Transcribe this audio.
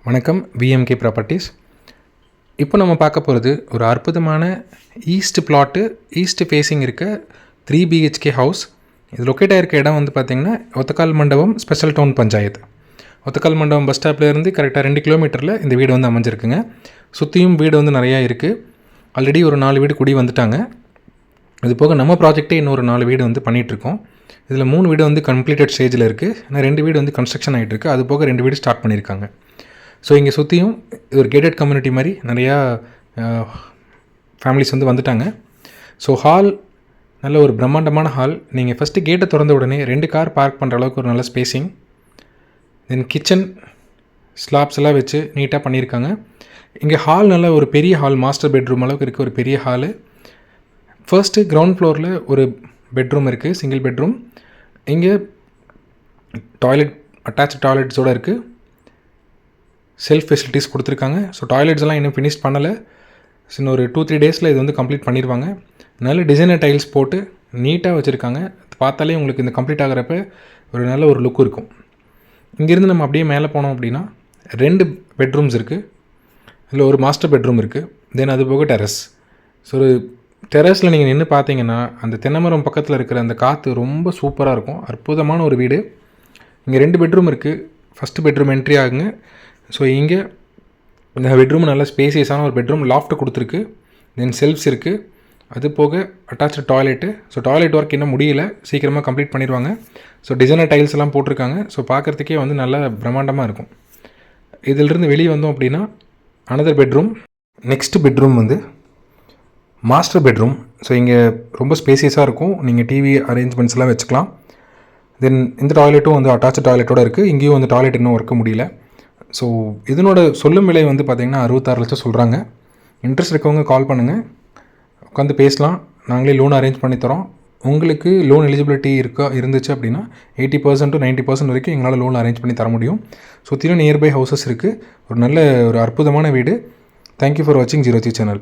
வணக்கம். VMK properties. இப்போ நம்ம பார்க்க போகிறது ஒரு அற்புதமான ஈஸ்ட் பிளாட்டு, ஈஸ்ட் ஃபேஸிங் இருக்க 3 BHK ஹவுஸ். இது லொக்கேட் ஆகிருக்க இடம் வந்து பார்த்திங்கன்னா ஒத்தக்கால் மண்டபம் ஸ்பெஷல் டவுன் பஞ்சாயத்து. ஒத்தக்கால் மண்டபம் பஸ் ஸ்டாப்லேருந்து கரெக்டாக 2 கிலோமீட்டரில் இந்த வீடு வந்து அமைஞ்சிருக்குங்க. சுற்றியும் வீடு வந்து நிறையா இருக்குது. ஆல்ரெடி ஒரு 4 வீடு குடி வந்துட்டாங்க. இது போக நம்ம ப்ராஜெக்டே இன்னொரு 4 வீடு வந்து பண்ணிகிட்ருக்கோம். இதில் 3 வீடு வந்து கம்ப்ளீட்டட் ஸ்டேஜில் இருக்குது. ஆனால் 2 வீடு வந்து கன்ஸ்ட்ரக்ஷன் ஆகிட்டு இருக்குது. அது போக 2 வீடு ஸ்டார்ட் பண்ணியிருக்காங்க. ஸோ இங்கே சுற்றியும் ஒரு கேட்டட் கம்யூனிட்டி மாதிரி நிறையா ஃபேமிலிஸ் வந்து வந்துட்டாங்க. ஸோ ஹால் நல்ல ஒரு பிரம்மாண்டமான ஹால். நீங்கள் ஃபஸ்ட்டு கேட்டை திறந்த உடனே 2 கார் பார்க் பண்ணுற அளவுக்கு ஒரு நல்ல ஸ்பேஸிங், தென் கிச்சன் ஸ்லாப்ஸ் எல்லாம் வச்சு நீட்டாக பண்ணியிருக்காங்க. இங்கே ஹால் நல்ல ஒரு பெரிய ஹால், மாஸ்டர் பெட்ரூம் அளவுக்கு இருக்க ஒரு பெரிய ஹாலு. ஃபர்ஸ்ட்டு கிரவுண்ட் ஃப்ளோரில் ஒரு பெட்ரூம் இருக்குது, சிங்கிள் பெட்ரூம். இங்கே டாய்லெட், அட்டாச் டாய்லெட்ஸோடு இருக்குது. செல்ஃப் ஃபெசிலிட்டிஸ் கொடுத்துருக்காங்க. ஸோ டாய்லெட்ஸ் எல்லாம் இன்னும் ஃபினிஷ் பண்ணலை. இன்னும் ஒரு 2-3 டேஸில் இது வந்து கம்ப்ளீட் பண்ணிடுவாங்க. நல்ல டிசைனர் டைல்ஸ் போட்டு நீட்டாக வச்சுருக்காங்க. பார்த்தாலே உங்களுக்கு இந்த கம்ப்ளீட் ஆகிறப்ப ஒரு நல்ல ஒரு லுக் இருக்கும். இங்கேருந்து நம்ம அப்படியே மேலே போனோம் அப்படின்னா 2 பெட்ரூம்ஸ் இருக்குது. இதில் ஒரு மாஸ்டர் பெட்ரூம் இருக்குது. தென் அது போக டெரஸ். ஸோ ஒரு டெரஸில் நீங்கள் நின்று பார்த்தீங்கன்னா அந்த தென்னைமரம் பக்கத்தில் இருக்கிற அந்த காற்று ரொம்ப சூப்பராக இருக்கும். அற்புதமான ஒரு வீடு. இங்கே 2 பெட்ரூம் இருக்குது. ஃபஸ்ட்டு பெட்ரூம் என்ட்ரி ஆகுங்க. ஸோ இங்கே இந்த பெட்ரூம் நல்ல ஸ்பேசியஸான ஒரு பெட்ரூம், லாஃப்ட் கொடுத்துருக்கு. தென் செல்ஃப்ஸ் இருக்குது. அது போக attach toilet. So toilet work இன்னும் முடியல, சீக்கிரமாக கம்ப்ளீட் பண்ணிடுவாங்க. ஸோ டிசைனர் டைல்ஸ் எல்லாம் போட்டிருக்காங்க. ஸோ பார்க்குறதுக்கே வந்து நல்லா பிரம்மாண்டமாக இருக்கும். இதிலிருந்து வெளியே வந்தோம் அப்படின்னா அனதர் பெட்ரூம். நெக்ஸ்ட்டு பெட்ரூம் வந்து மாஸ்டர் பெட்ரூம். ஸோ இங்கே ரொம்ப ஸ்பேசியஸாக இருக்கும். நீங்கள் டிவி அரேஞ்ச்மெண்ட்ஸ்லாம் வச்சுக்கலாம். தென் இந்த டாய்லெட்டும் வந்து அட்டாச்சு டாய்லெட்டோடு இருக்குது. இங்கேயும் வந்து டாய்லெட் இன்னும் ஒர்க்க முடியல. ஸோ இதனோட சொல்லும் விலை வந்து பார்த்திங்கன்னா 66 லட்சம் சொல்கிறாங்க. இன்ட்ரெஸ்ட் இருக்கவங்க கால் பண்ணுங்கள், உட்காந்து பேசலாம். நாங்களே லோன் அரேஞ்ச் பண்ணி தரோம். உங்களுக்கு லோன் எலிஜிபிலிட்டி இருந்துச்சு அப்படின்னா 80% to 90% வரைக்கும் எங்களால் லோன் அரேஞ்ச் பண்ணி தர முடியும். சுற்றிலும் நியர்பை ஹவுசஸ் இருக்குது. ஒரு நல்ல ஒரு அற்புதமான வீடு. தேங்க்யூ ஃபார் வாட்சிங் 03 சேனல்.